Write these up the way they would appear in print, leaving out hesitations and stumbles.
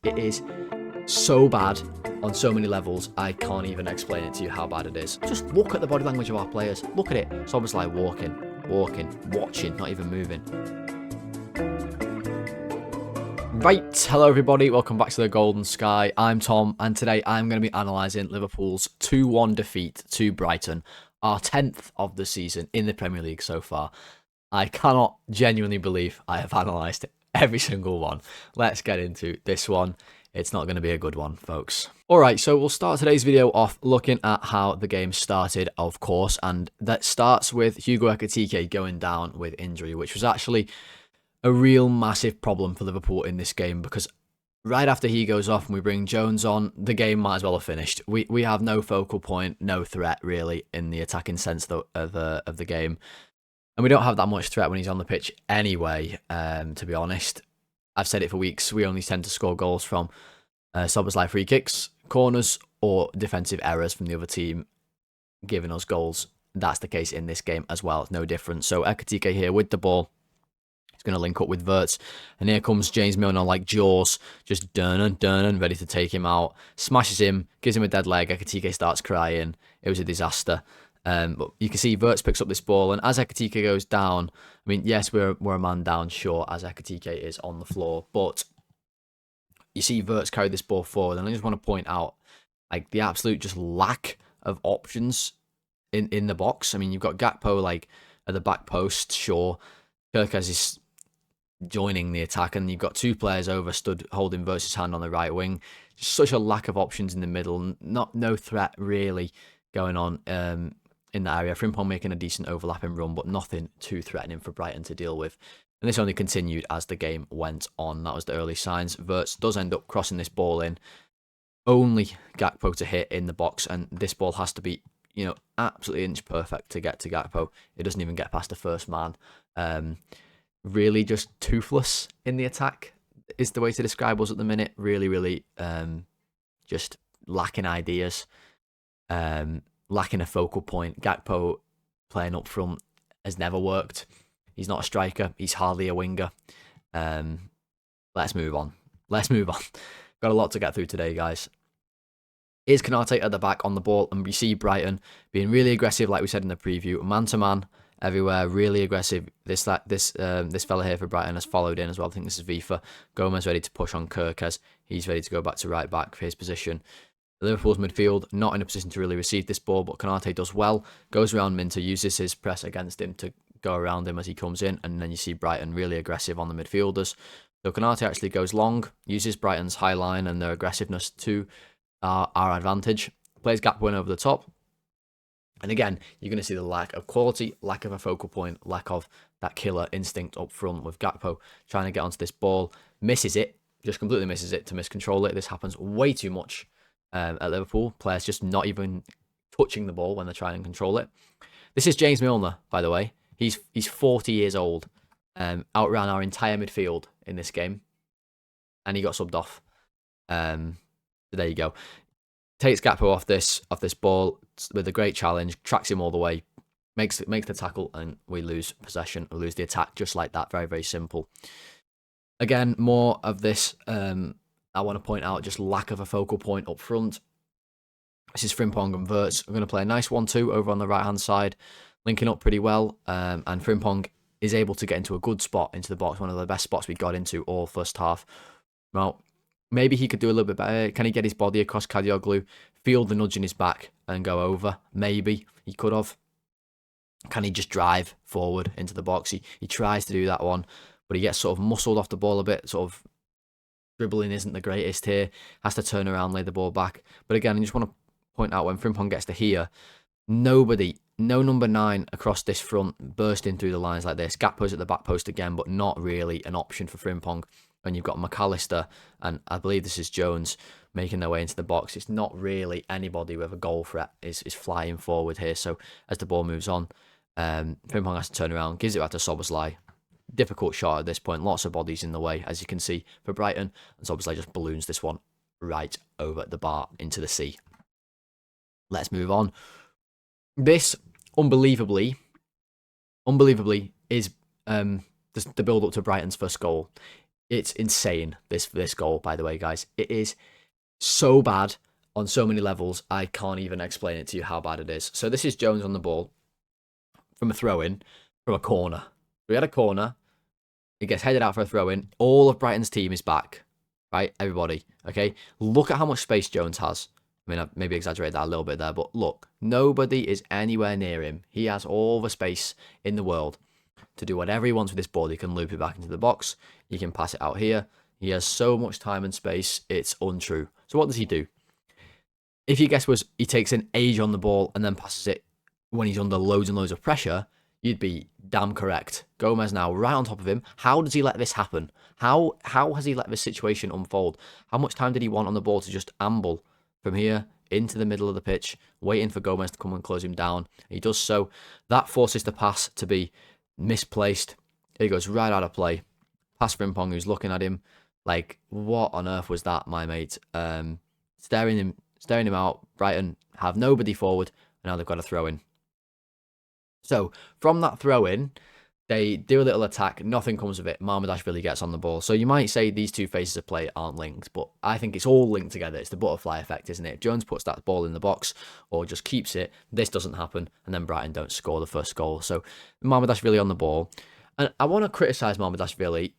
It is so bad on so many levels, I can't even explain it to you how bad it is. Just look at the body language of our players. Look at it. It's almost like walking, watching, not even moving. Right, hello everybody, welcome back to the Golden Sky. I'm Tom, and today I'm going to be analysing Liverpool's 2-1 defeat to Brighton, our 10th of the season in the Premier League so far. I cannot genuinely believe I have analysed every single one. Let's get into this one. It's not going to be a good one, folks. Alright, so we'll start today's video off looking at how the game started, of course, and that starts with Hugo Ekitike going down with injury, which was actually a real massive problem for Liverpool in this game, because right after he goes off and we bring Jones on, the game might as well have finished. We have no focal point, no threat really in the attacking sense of the game. And we don't have that much threat when he's on the pitch anyway, to be honest. I've said it for weeks, we only tend to score goals from Szoboszlai free kicks, corners, or defensive errors from the other team giving us goals. That's the case in this game as well, it's no different. So Ekitike here with the ball. He's going to link up with Wirtz. And here comes James Milner like Jaws, just Durnan, ready to take him out. Smashes him, gives him a dead leg. Ekitike starts crying. It was a disaster. But you can see Wirtz picks up this ball, and as Ekitike goes down, I mean, yes, we're a man down, sure, as Ekitike is on the floor, but you see Wirtz carry this ball forward, and I just want to point out, like, the absolute just lack of options in the box. I mean, you've got Gakpo, like, at the back post, sure. Kerkez is joining the attack, and you've got two players over stood holding Wirtz's hand on the right wing. Just such a lack of options in the middle, no threat really going on in that area. Frimpong making a decent overlapping run, but nothing too threatening for Brighton to deal with. And this only continued as the game went on. That was the early signs. Wirtz does end up crossing this ball in. Only Gakpo to hit in the box, and this ball has to be, absolutely inch perfect to get to Gakpo. It doesn't even get past the first man. Really just toothless in the attack is the way to describe us at the minute. Really, just lacking ideas. Lacking a focal point. Gakpo playing up front has never worked. He's not a striker. He's hardly a winger. Let's move on. Got a lot to get through today, guys. Here's Konate at the back on the ball, and we see Brighton being really aggressive, like we said in the preview. Man-to-man everywhere, really aggressive. This fella here for Brighton has followed in as well. I think this is Vifa. Gomez ready to push on Kerkez. He's ready to go back to right back for his position. Liverpool's midfield not in a position to really receive this ball, but Konate does well. Goes around Minter, uses his press against him to go around him as he comes in, and then you see Brighton really aggressive on the midfielders. So Konate actually goes long, uses Brighton's high line and their aggressiveness to our advantage. Plays Gakpo in over the top. And again, you're going to see the lack of quality, lack of a focal point, lack of that killer instinct up front with Gakpo trying to get onto this ball. Misses it, just completely misses it to miscontrol it. This happens way too much at Liverpool. Players just not even touching the ball when they're trying to control it. This is James Milner, by the way. He's 40 years old. Outran our entire midfield in this game. And he got subbed off. So there you go. Takes Gakpo off this ball with a great challenge, tracks him all the way, makes the tackle, and we lose possession, we lose the attack just like that. Very, very simple. Again, more of this. I want to point out just lack of a focal point up front. This is Frimpong and Wirtz. We're going to play a nice 1-2 over on the right-hand side, linking up pretty well, and Frimpong is able to get into a good spot into the box, one of the best spots we got into all first half. Well, maybe he could do a little bit better. Can he get his body across Kadioglu, feel the nudge in his back and go over? Maybe he could have. Can he just drive forward into the box? He tries to do that one, but he gets sort of muscled off the ball a bit, sort of dribbling isn't the greatest here. Has to turn around, lay the ball back. But again, I just want to point out when Frimpong gets to here, no number 9 across this front bursting through the lines like this. Gakpo's at the back post again, but not really an option for Frimpong. And you've got McAllister, and I believe this is Jones, making their way into the box. It's not really anybody with a goal threat is flying forward here. So as the ball moves on, Frimpong has to turn around, gives it back to Szoboszlai. Difficult shot at this point. Lots of bodies in the way, as you can see, for Brighton. And Szoboszlai just balloons this one right over the bar into the sea. Let's move on. This, unbelievably, is the build-up to Brighton's first goal. It's insane, this goal, by the way, guys. It is so bad on so many levels. I can't even explain it to you how bad it is. So this is Jones on the ball from a throw-in, from a corner. We had a corner. It gets headed out for a throw-in. All of Brighton's team is back, right? Everybody, okay? Look at how much space Jones has. I mean, I maybe exaggerated that a little bit there, but look, nobody is anywhere near him. He has all the space in the world to do whatever he wants with this ball. He can loop it back into the box. He can pass it out here. He has so much time and space, it's untrue. So what does he do? If your guess was he takes an age on the ball and then passes it when he's under loads and loads of pressure, you'd be damn correct. Gomez now right on top of him. How does he let this happen? How has he let this situation unfold? How much time did he want on the ball to just amble from here into the middle of the pitch, waiting for Gomez to come and close him down? He does so. That forces the pass to be misplaced. He goes right out of play. Pass for Frimpong, who's looking at him like, what on earth was that, my mate? Staring him out. Brighton have nobody forward, and now they've got a throw in. So from that throw in, they do a little attack. Nothing comes of it. Marmadashvili gets on the ball. So you might say these two phases of play aren't linked, but I think it's all linked together. It's the butterfly effect, isn't it? If Jones puts that ball in the box or just keeps it, this doesn't happen, and then Brighton don't score the first goal. So Marmadashvili on the ball. And I want to criticise Marmadashvili,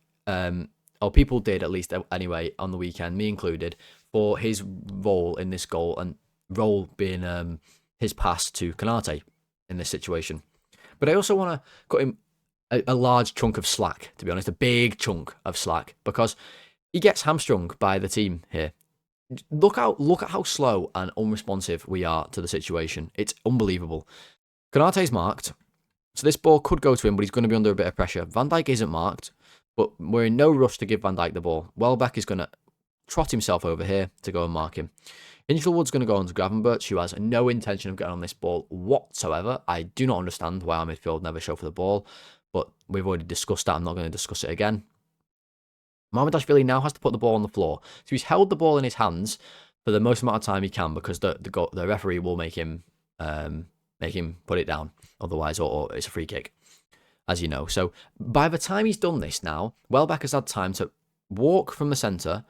or people did at least anyway on the weekend, me included, for his role in this goal, and role being his pass to Konate in this situation. But I also want to cut him a large chunk of slack, to be honest, a big chunk of slack, because he gets hamstrung by the team here. Look at how slow and unresponsive we are to the situation. It's unbelievable. Konate's marked, so this ball could go to him, but he's going to be under a bit of pressure. Van Dijk isn't marked, but we're in no rush to give Van Dijk the ball. Welbeck is going to trot himself over here to go and mark him. Hinchelwood's going to go on to Gravenberch, who has no intention of getting on this ball whatsoever. I do not understand why our midfield never show for the ball, but we've already discussed that. I'm not going to discuss it again. Marmadashvili now has to put the ball on the floor. So he's held the ball in his hands for the most amount of time he can, because the referee will make him put it down otherwise, or it's a free kick, as you know. So by the time he's done this now, Welbeck has had time to walk from the centre,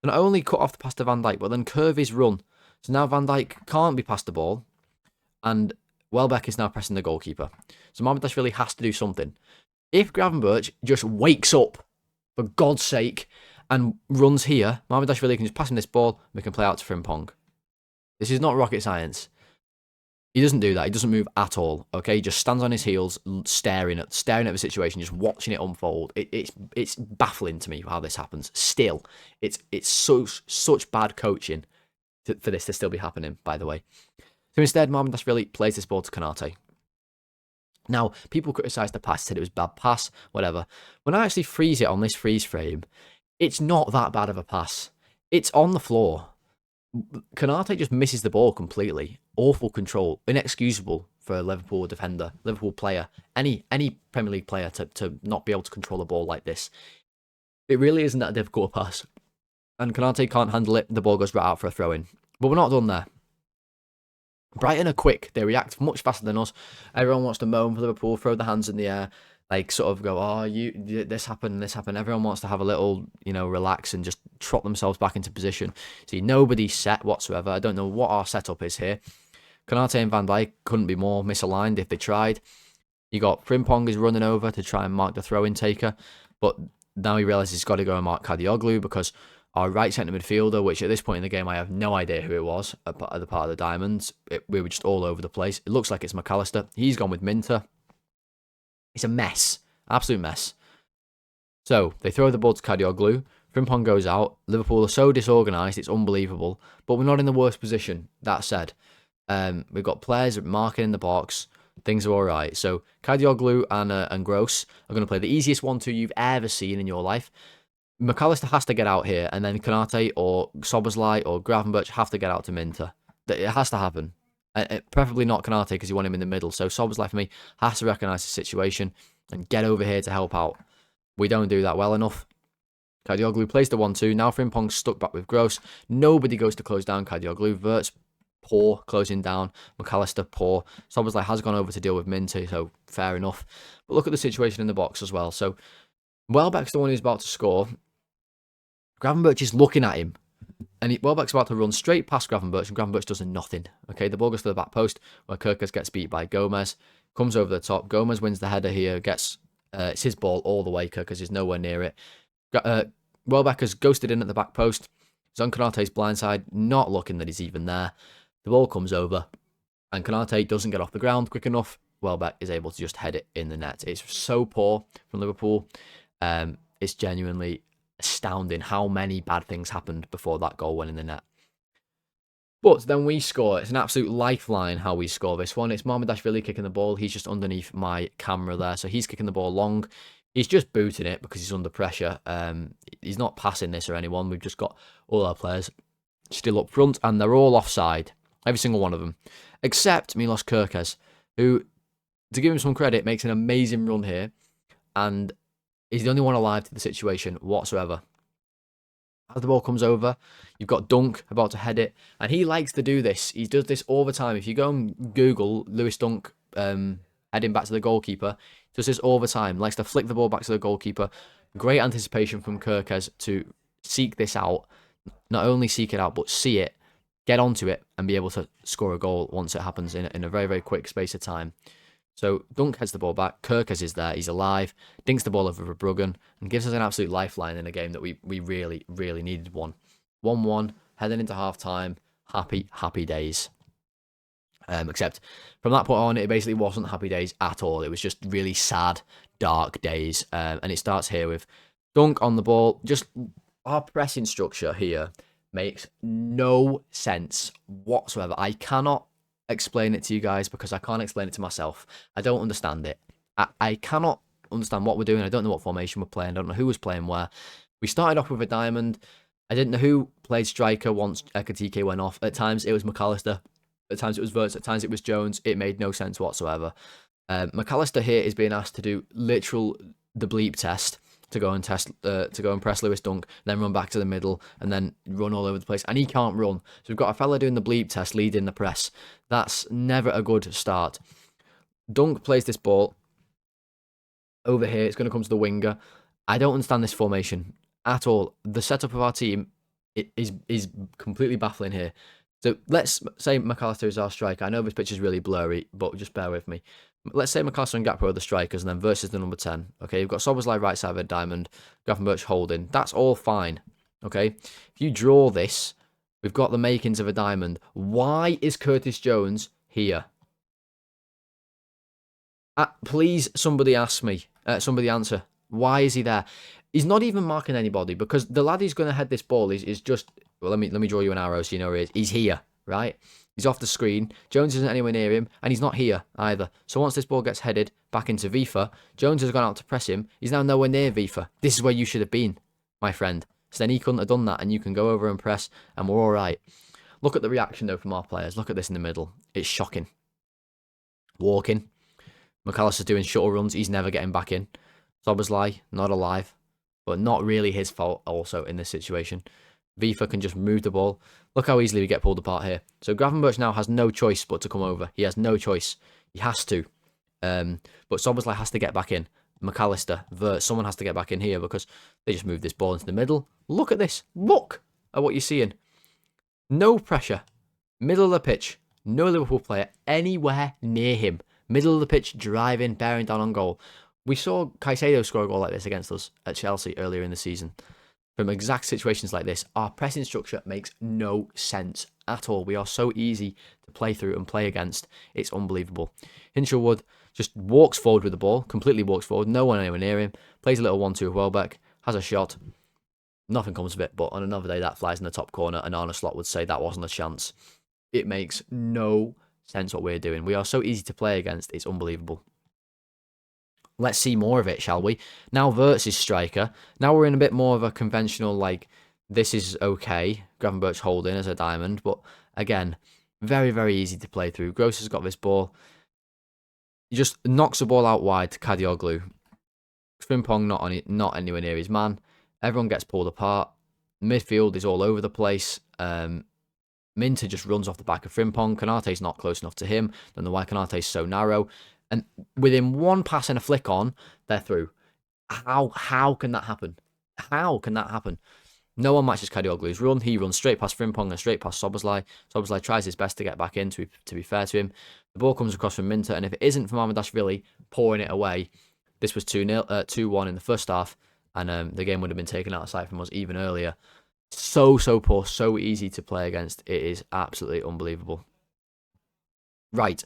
not only cut off the pass to Van Dijk, but then curve his run. So now Van Dijk can't be past the ball, and Welbeck is now pressing the goalkeeper. So Marmadashvili has to do something. If Gravenberch just wakes up, for God's sake, and runs here, Marmadashvili can just pass him this ball, and we can play out to Frimpong. This is not rocket science. He doesn't do that. He doesn't move at all. Okay, he just stands on his heels, staring at the situation, just watching it unfold. It's baffling to me how this happens. Still, it's such bad coaching for this to still be happening. By the way, so instead, Marmadashvili plays this ball to Konate. Now, people criticised the pass, said it was bad pass, whatever. When I actually freeze it on this freeze frame, it's not that bad of a pass. It's on the floor. Konate just misses the ball completely. Awful control. Inexcusable for a Liverpool defender, Liverpool player, any Premier League player to not be able to control the ball like this. It really isn't that difficult a pass. And Konate can't handle it. The ball goes right out for a throw-in. But we're not done there. Brighton are quick. They react much faster than us. Everyone wants to moan for Liverpool, throw their hands in the air, like sort of go, oh, this happened, this happened. Everyone wants to have a little, relax and just trot themselves back into position. See, nobody's set whatsoever. I don't know what our setup is here. Konate and Van Dijk couldn't be more misaligned if they tried. You got Frimpong is running over to try and mark the throw-in taker, but now he realises he's got to go and mark Kadioglu, because our right centre midfielder, which at this point in the game I have no idea who it was, at the part of the Diamonds, we were just all over the place. It looks like it's McAllister. He's gone with Minter. It's a mess. Absolute mess. So, they throw the ball to Kadioglu. Frimpong goes out. Liverpool are so disorganised, it's unbelievable. But we're not in the worst position. That said, we've got players marking in the box. Things are alright. So, Kadioglu and Gross are going to play the easiest 1-2 you've ever seen in your life. McAllister has to get out here, and then Konate or Szoboszlai or Gravenberch have to get out to Minter. It has to happen. Preferably not Konate, because you want him in the middle. So Szoboszlai, for me, has to recognise the situation and get over here to help out. We don't do that well enough. Kadioglu plays the 1-2. Now Frimpong's stuck back with Gross. Nobody goes to close down Kadioglu. Wirtz, poor, closing down. McAllister, poor. Szoboszlai has gone over to deal with Minter, so fair enough. But look at the situation in the box as well. So Welbeck's the one who's about to score. Gravenberch is looking at him. And Welbeck's about to run straight past Gravenberch, and Gravenberch does nothing. Okay, the ball goes to the back post, where Kirkers gets beat by Gomez. Comes over the top. Gomez wins the header here. It's his ball all the way. Kirkers is nowhere near it. Welbeck has ghosted in at the back post. He's on Konate's blindside, not looking that he's even there. The ball comes over, and Konate doesn't get off the ground quick enough. Welbeck is able to just head it in the net. It's so poor from Liverpool. It's genuinely astounding how many bad things happened before that goal went in the net. But then we score. It's an absolute lifeline how we score this one. It's Marmadashvili kicking the ball. He's just underneath my camera there. So he's kicking the ball long. He's just booting it because he's under pressure. He's not passing this or anyone. We've just got all our players still up front, and they're all offside. Every single one of them. Except Milos Kirkes, who, to give him some credit, makes an amazing run here. And he's the only one alive to the situation whatsoever. As the ball comes over, you've got Dunk about to head it. And he likes to do this. He does this all the time. If you go and Google Lewis Dunk heading back to the goalkeeper, he does this all the time. Likes to flick the ball back to the goalkeeper. Great anticipation from Kirkes to seek this out. Not only seek it out, but see it, get onto it, and be able to score a goal once it happens in a very, very quick space of time. So Dunk heads the ball back. Kirkes is there. He's alive. Dinks the ball over Verbruggen and gives us an absolute lifeline in a game that we really, really needed one. 1-1, heading into half-time. Happy, happy days. Except from that point on, it basically wasn't happy days at all. It was just really sad, dark days. And it starts here with Dunk on the ball. Just our pressing structure here makes no sense whatsoever. I cannot explain it to you guys because I can't explain it to myself. I don't understand it. I cannot understand what we're doing. I don't know what formation we're playing. I don't know who was playing where. We started off with a diamond. I didn't know who played striker once Ekatike went off. At times it was McAllister. At times it was Wirtz. At times it was Jones. It made no sense whatsoever. McAllister here is being asked to do the bleep test to go and press Lewis Dunk, then run back to the middle, and then run all over the place. And he can't run. So we've got a fella doing the bleep test, leading the press. That's never a good start. Dunk plays this ball over here. It's going to come to the winger. I don't understand this formation at all. The setup of our team is completely baffling here. So let's say McAllister is our striker. I know this picture is really blurry, but just bear with me. Let's say McAllister and Gakpo are the strikers, and then versus the number 10. Okay, you've got Szoboszlai right side of a diamond, Gravenberch holding. That's all fine. Okay, if you draw this, we've got the makings of a diamond. Why is Curtis Jones here? Please, somebody ask me. Somebody answer. Why is he there? He's not even marking anybody because the lad who's going to head this ball is just. Well, let me draw you an arrow so you know where he is. He's here, right? He's off the screen. Jones isn't anywhere near him, and he's not here either. So once this ball gets headed back into Vifa, Jones has gone out to press him. He's now nowhere near Vifa. This is where you should have been, my friend. So then he couldn't have done that, and you can go over and press, and we're all right. Look at the reaction, though, from our players. Look at this in the middle. It's shocking. Walking. McAllister's doing shuttle runs. He's never getting back in. Szoboszlai, not alive, but not really his fault also in this situation. Vifa can just move the ball. Look how easily we get pulled apart here. So Gravenberch now has no choice but to come over. He has no choice. He has to. But Szoboszlai has to get back in. McAllister, Wirtz, someone has to get back in here because they just moved this ball into the middle. Look at this. Look at what you're seeing. No pressure. Middle of the pitch. No Liverpool player anywhere near him. Middle of the pitch, driving, bearing down on goal. We saw Caicedo score a goal like this against us at Chelsea earlier in the season. From exact situations like this, our pressing structure makes no sense at all. We are so easy to play through and play against. It's unbelievable. Hinshelwood just walks forward with the ball, completely walks forward, no one anywhere near him, plays a little 1-2 with Welbeck, has a shot. Nothing comes of it, but on another day that flies in the top corner, and Arne Slot would say that wasn't a chance. It makes no sense what we're doing. We are so easy to play against, it's unbelievable. Let's see more of it, shall we? Now Wirtz is striker. Now we're in a bit more of a conventional, like, this is okay. Gravenberch holding as a diamond. But, again, very, very easy to play through. Gross has got this ball. He just knocks the ball out wide to Kadioglu. Frimpong not anywhere near his man. Everyone gets pulled apart. Midfield is all over the place. Minter just runs off the back of Frimpong. Konate's not close enough to him. Don't know why Konate's so narrow. And within one pass and a flick on, they're through. How can that happen? How can that happen? No one matches Kadioglu's run. He runs straight past Frimpong and straight past Soboslai. Soboslai tries his best to get back in, to be fair to him. The ball comes across from Minter, and if it isn't for Mamardashvili pouring it away, this was 2-1 in the first half, and the game would have been taken out of sight from us even earlier. So poor, so easy to play against. It is absolutely unbelievable. Right.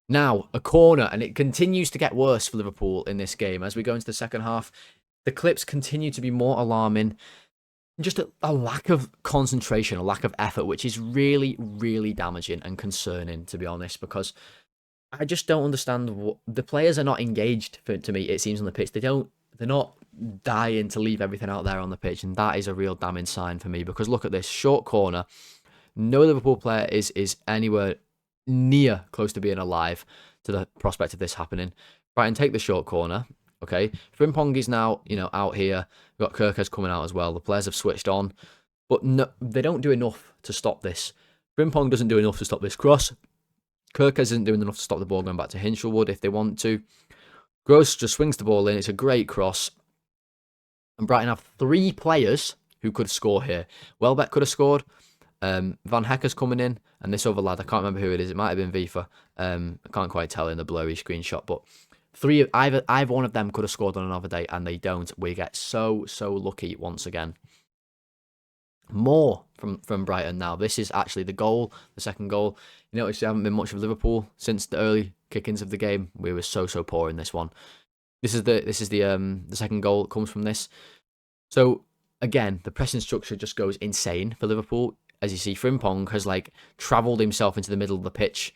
Now, a corner, and it continues to get worse for Liverpool in this game. As we go into the second half, the clips continue to be more alarming. Just a lack of concentration, a lack of effort, which is really, really damaging and concerning, to be honest, because I just don't understand what the players are not engaged. To me, it seems on the pitch, they're not dying to leave everything out there on the pitch, and that is a real damning sign for me. Because look at this short corner, no Liverpool player is anywhere near close to being alive to the prospect of this happening. Brighton take the short corner. Okay, Frimpong is now, out here. We've got Kirkes coming out as well. The players have switched on, but no, they don't do enough to stop this. Frimpong doesn't do enough to stop this cross. Kirkes isn't doing enough to stop the ball going back to Hinshelwood if they want to. Gross just swings the ball in. It's a great cross. And Brighton have 3 players who could score here. Welbeck could have scored. Van Hecker's coming in. And this other lad, I can't remember who it is. It might have been Vifa. I can't quite tell in the blurry screenshot, but either one of them could have scored on another day, and they don't. We get so lucky once again. More from Brighton now. This is actually the goal, the second goal. You notice there haven't been much of Liverpool since the early kick-ins of the game. We were so poor in this one. This is the second goal that comes from this. So again, the pressing structure just goes insane for Liverpool. As you see, Frimpong has travelled himself into the middle of the pitch.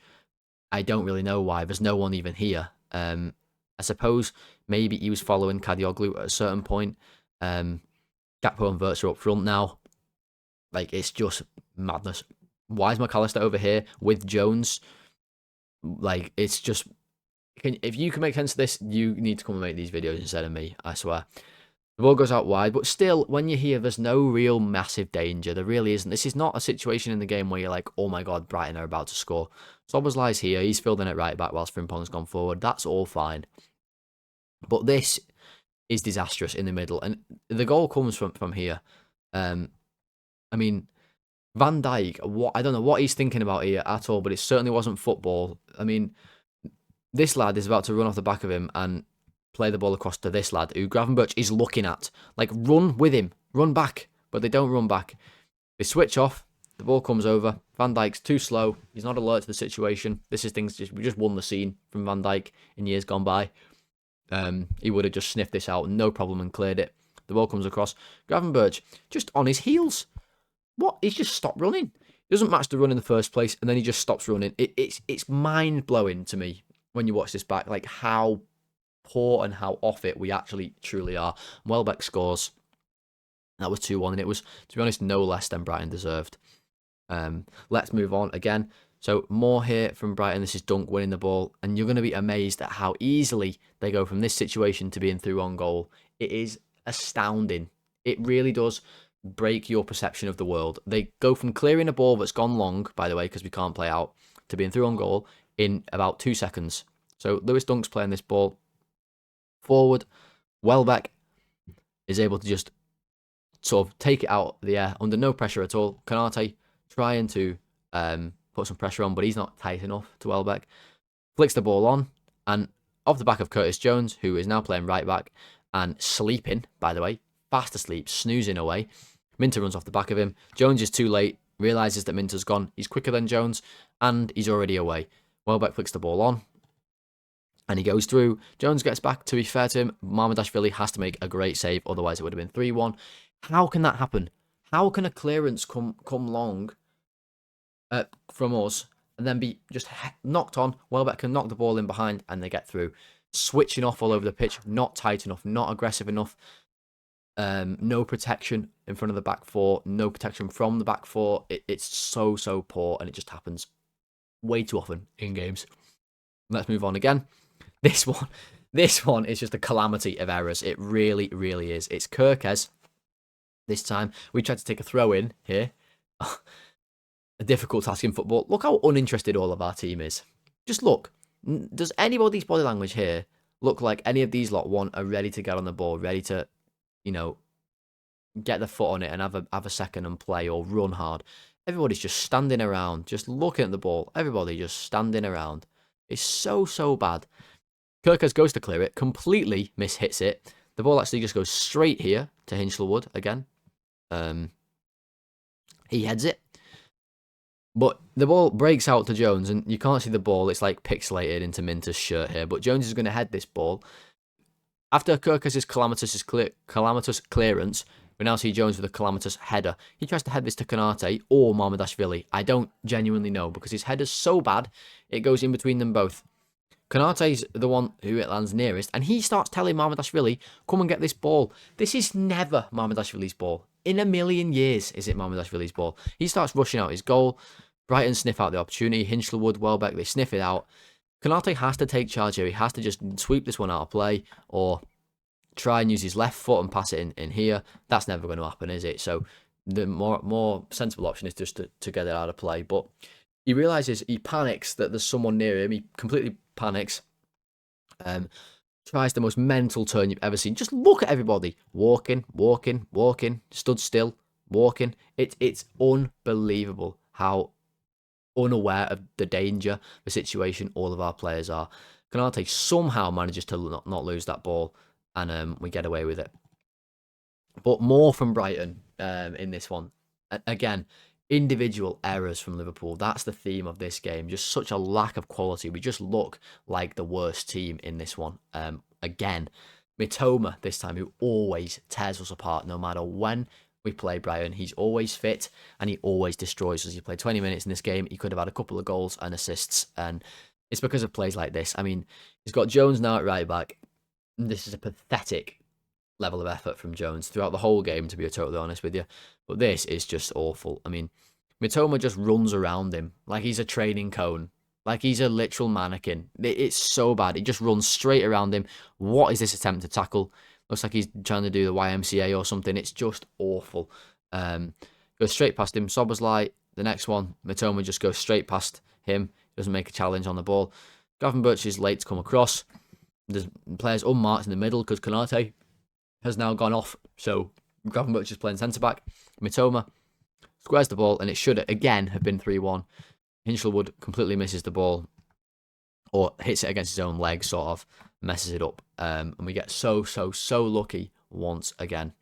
I don't really know why. There's no one even here. I suppose maybe he was following Kadioglu at a certain point. Gakpo and Wirtz are up front now. It's just madness. Why is McAllister over here with Jones? It's just... If you can make sense of this, you need to come and make these videos instead of me, I swear. The ball goes out wide, but still, when you're here, there's no real massive danger. There really isn't. This is not a situation in the game where you're like, oh my god, Brighton are about to score. Soboslai's here. He's filled in it right back whilst Frimpong's gone forward. That's all fine. But this is disastrous in the middle. And the goal comes from here. I mean, Van Dijk, I don't know what he's thinking about here at all, but it certainly wasn't football. I mean, this lad is about to run off the back of him and play the ball across to this lad, who Gravenberch is looking at. Run with him. Run back. But they don't run back. They switch off. The ball comes over. Van Dijk's too slow. He's not alert to the situation. We just won the scene from Van Dijk in years gone by. He would have just sniffed this out, no problem, and cleared it. The ball comes across. Gravenberch, just on his heels. What? He's just stopped running. He doesn't match the run in the first place, and then he just stops running. It's mind-blowing to me when you watch this back, how poor and how off it we actually truly are. Welbeck scores. That was 2-1, and it was, to be honest, no less than Brighton deserved. Let's move on again. So more here from Brighton. This is Dunk winning the ball, and you're going to be amazed at how easily they go from this situation to being through on goal. It is astounding. It really does break your perception of the world. They go from clearing a ball that's gone long, by the way, because we can't play out, to being through on goal in about 2 seconds. So Lewis Dunk's playing this ball forward. Welbeck is able to just sort of take it out of the air under no pressure at all. Konate trying to put some pressure on, but he's not tight enough to Welbeck. Flicks the ball on, and off the back of Curtis Jones, who is now playing right back and sleeping, by the way, fast asleep, snoozing away. Minter runs off the back of him. Jones is too late, realises that Minter's gone. He's quicker than Jones, and he's already away. Welbeck flicks the ball on, and he goes through. Jones gets back. To be fair to him, Mamardashvili has to make a great save, otherwise it would have been 3-1. How can that happen? How can a clearance come long from us and then be just knocked on? Welbeck can knock the ball in behind and they get through. Switching off all over the pitch, not tight enough, not aggressive enough. No protection in front of the back four, no protection from the back four. It's so poor, and it just happens way too often in games. Let's move on again. This one is just a calamity of errors. It really is. It's Kirkes. This time we tried to take a throw in here. A difficult task in football. Look how uninterested all of our team is. Just look. Does anybody's body language here look like any of these lot are ready to get on the ball, ready to, get the foot on it and have a second and play or run hard. Everybody's just standing around, just looking at the ball. Everybody just standing around. It's so bad. Kirkers goes to clear it, completely mishits it. The ball actually just goes straight here to Hinchelwood again. He heads it. But the ball breaks out to Jones, and you can't see the ball. It's like pixelated into Minter's shirt here. But Jones is going to head this ball. After Kirkers' calamitous clearance, we now see Jones with a calamitous header. He tries to head this to Konate or Mamardashvili. I don't genuinely know, because his header's so bad, it goes in between them both. Konate's the one who it lands nearest, and he starts telling Mamardashvili, come and get this ball. This is never Mamardashvili's ball. In a million years is it Mamardashvili's ball. He starts rushing out his goal. Brighton sniff out the opportunity. Hinchelwood, Welbeck, they sniff it out. Konate has to take charge here. He has to just sweep this one out of play, or try and use his left foot and pass it in here. That's never going to happen, is it? So the more sensible option is just to get it out of play. But he realises, he panics that there's someone near him. He completely panics. Tries the most mental turn you've ever seen. Just look at everybody. Walking, stood still, walking. It's unbelievable how unaware of the danger, the situation all of our players are. Konate somehow manages to not lose that ball, and we get away with it. But more from Brighton in this one. Again, individual errors from Liverpool. That's the theme of this game. Just such a lack of quality. We just look like the worst team in this one. Again, Mitoma this time, who always tears us apart no matter when we play Brighton. He's always fit and he always destroys us. He played 20 minutes in this game. He could have had a couple of goals and assists, and it's because of plays like this. I mean, he's got Jones now at right back. This is a pathetic level of effort from Jones throughout the whole game, to be totally honest with you. But this is just awful. I mean, Mitoma just runs around him like he's a training cone, like he's a literal mannequin. It's so bad. He just runs straight around him. What is this attempt to tackle? Looks like he's trying to do the YMCA or something. It's just awful. Goes straight past him. Soberslai, the next one. Mitoma just goes straight past him. Doesn't make a challenge on the ball. Gravenberch is late to come across. There's players unmarked in the middle because Konate has now gone off. So Gravenberch is playing centre-back. Mitoma squares the ball, and it should, again, have been 3-1. Hinchelwood completely misses the ball, or hits it against his own leg, sort of, messes it up. And we get so lucky once again.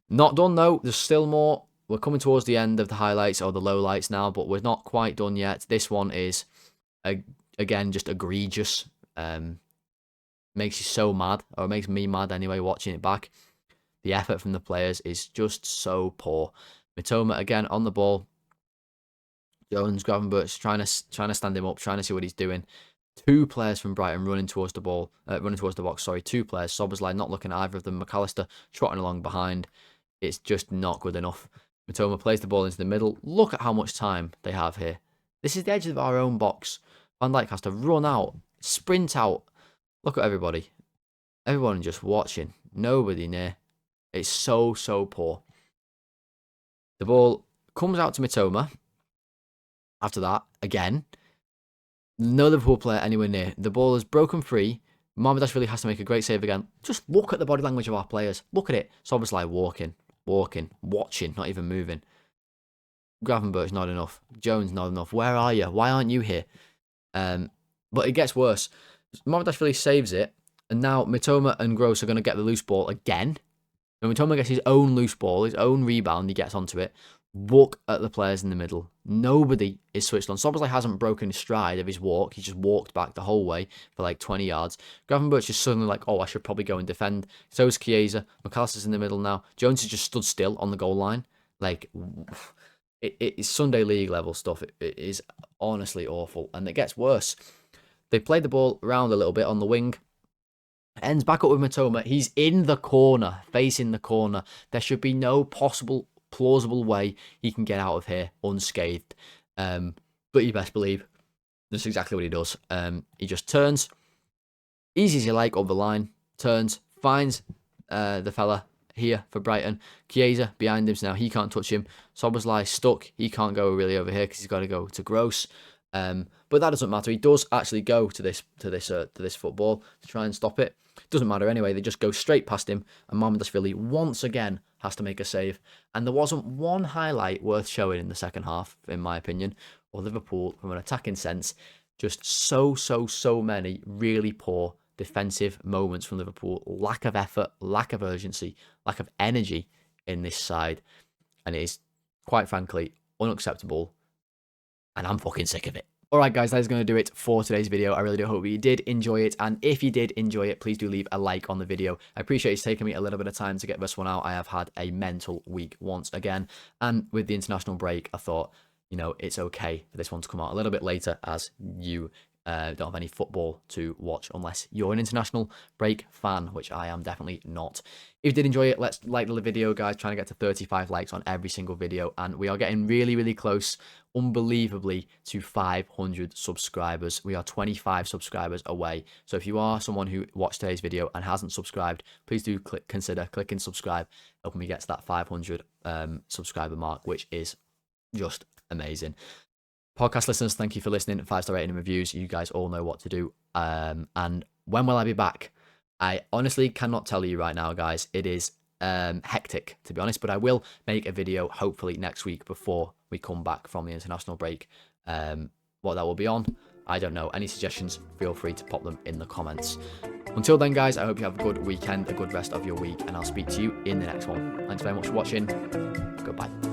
Not done, though. There's still more. We're coming towards the end of the highlights, or the lowlights now, but we're not quite done yet. This one is, again, just egregious. Makes you so mad, or it makes me mad anyway, watching it back. The effort from the players is just so poor. Mitoma, again, on the ball. Jones, Gravenberch trying to stand him up, trying to see what he's doing. Two players from Brighton running towards the ball, running towards the box. Sorry, two players. Soberslai not looking at either of them. McAllister trotting along behind. It's just not good enough. Mitoma plays the ball into the middle. Look at how much time they have here. This is the edge of our own box. Van Dijk has to run out, sprint out. Look at everybody. Everyone just watching. Nobody near. It's so poor. The ball comes out to Mitoma. After that, again, no Liverpool player anywhere near. The ball is broken free. Mamardashvili has to make a great save again. Just look at the body language of our players. Look at it. Soberslai walking, watching, not even moving. Gravenberch not enough. Jones not enough. Where are you? Why aren't you here? But it gets worse. Mamardashvili saves it, and now Mitoma and Gross are going to get the loose ball again. When Mitoma gets his own loose ball, his own rebound, he gets onto it. Look at the players in the middle. Nobody is switched on. Soberslai hasn't broken his stride of his walk. He just walked back the whole way for like 20 yards. Gravenberch is suddenly like, oh, I should probably go and defend. So is Chiesa. McAllister's in the middle now. Jones has just stood still on the goal line. Like, it is Sunday League level stuff. It is honestly awful. And it gets worse. They played the ball around a little bit on the wing. Ends back up with Mitoma. He's in the corner, facing the corner. There should be no possible plausible way he can get out of here unscathed. But you best believe that's exactly what he does. He just turns, easy as you like, up the line, turns, finds the fella here for Brighton. Chiesa behind him, so now he can't touch him. Soberslai stuck. He can't go really over here because he's got to go to Gross. But that doesn't matter. He does actually go to this football to try and stop it. Doesn't matter anyway. They just go straight past him, and Mamardashvili once again has to make a save. And there wasn't one highlight worth showing in the second half, in my opinion, or Liverpool, from an attacking sense, just so many really poor defensive moments from Liverpool. Lack of effort, lack of urgency, lack of energy in this side. And it is, quite frankly, unacceptable. And I'm fucking sick of it. Alright guys, that is going to do it for today's video. I really do hope you did enjoy it, and if you did enjoy it, please do leave a like on the video. I appreciate it's taken me a little bit of time to get this one out. I have had a mental week once again, and with the international break, I thought, you know, it's okay for this one to come out a little bit later, as you don't have any football to watch unless you're an international break fan, which I am definitely not. If you did enjoy it, let's like the video, guys. Trying to get to 35 likes on every single video, and we are getting really close, unbelievably, to 500 subscribers. We are 25 subscribers away. So if you are someone who watched today's video and hasn't subscribed, please do consider clicking subscribe, helping me get to that 500 subscriber mark, which is just amazing. Podcast listeners, thank you for listening. 5-star rating and reviews. You guys all know what to do. And when will I be back? I honestly cannot tell you right now, guys. It is hectic, to be honest, but I will make a video hopefully next week before we come back from the international break. What that will be on, I don't know. Any suggestions, feel free to pop them in the comments. Until then, guys, I hope you have a good weekend, a good rest of your week, and I'll speak to you in the next one. Thanks very much for watching. Goodbye.